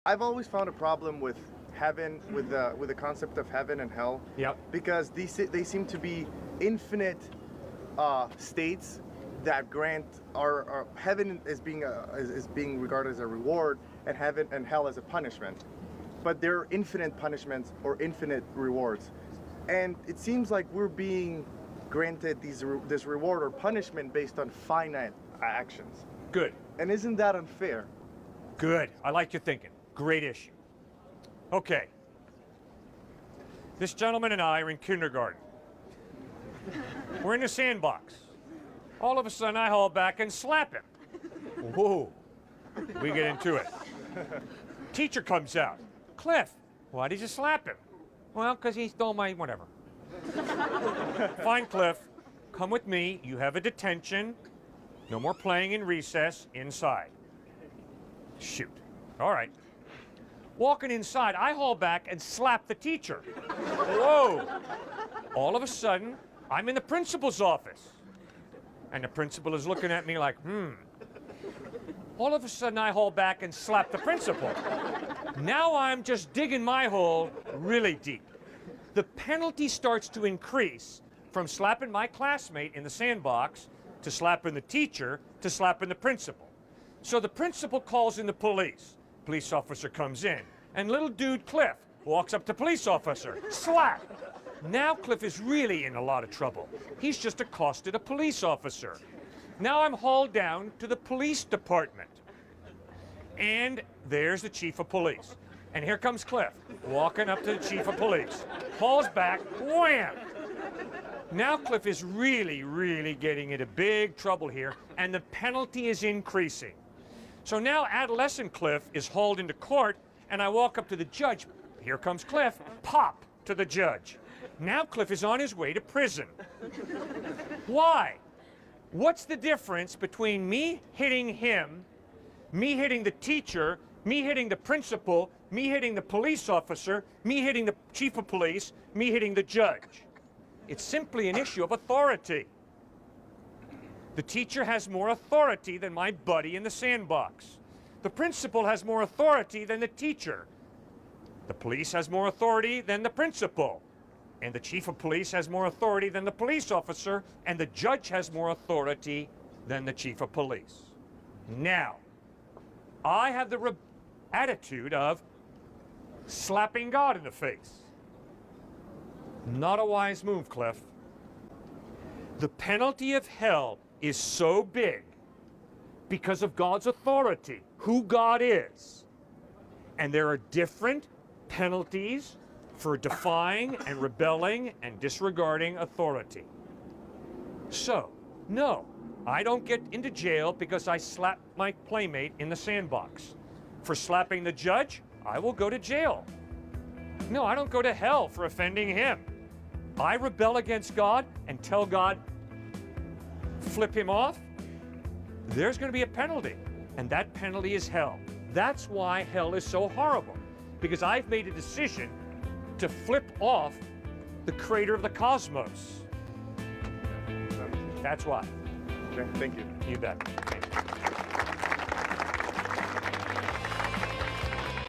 I've always found a problem with heaven, with the concept of heaven and hell. Yep. Because they seem to be infinite states that grant our heaven is being regarded as a reward, and heaven and hell as a punishment. But there are infinite punishments or infinite rewards, and it seems like we're being granted this reward or punishment based on finite actions. Good. And isn't that unfair? Good. I like your thinking. Great issue. Okay. This gentleman and I are in kindergarten. We're in the sandbox. All of a sudden, I haul back and slap him. Whoa. We get into it. Teacher comes out. Cliff, why did you slap him? Well, because he stole my whatever. Fine, Cliff. Come with me. You have a detention. No more playing in recess. Inside. Shoot. All right. Walking inside, I haul back and slap the teacher. Whoa. All of a sudden, I'm in the principal's office. And the principal is looking at me like, All of a sudden, I haul back and slap the principal. Now I'm just digging my hole really deep. The penalty starts to increase from slapping my classmate in the sandbox to slapping the teacher to slapping the principal. So the principal calls in the police. Police officer comes in, and little dude Cliff walks up to police officer. Slap! Now Cliff is really in a lot of trouble. He's just accosted a police officer. Now I'm hauled down to the police department. And there's the chief of police. And here comes Cliff, walking up to the chief of police. Hauls back, wham! Now Cliff is really, really getting into big trouble here, and the penalty is increasing. So now adolescent Cliff is hauled into court, and I walk up to the judge. Here comes Cliff, pop to the judge. Now Cliff is on his way to prison. Why? What's the difference between me hitting him, me hitting the teacher, me hitting the principal, me hitting the police officer, me hitting the chief of police, me hitting the judge? It's simply an issue of authority. The teacher has more authority than my buddy in the sandbox. The principal has more authority than the teacher. The police has more authority than the principal. And the chief of police has more authority than the police officer. And the judge has more authority than the chief of police. Now, I have the attitude of slapping God in the face. Not a wise move, Cliff. The penalty of hell is so big because of God's authority, who God is. And there are different penalties for defying and rebelling and disregarding authority. So, no, I don't get into jail because I slapped my playmate in the sandbox. For slapping the judge, I will go to jail. No, I don't go to hell for offending him. I rebel against God and tell God, flip him off, there's going to be a penalty, and that penalty is hell. That's why hell is so horrible, because I've made a decision to flip off the creator of the cosmos. That's why. Okay, thank you. You bet.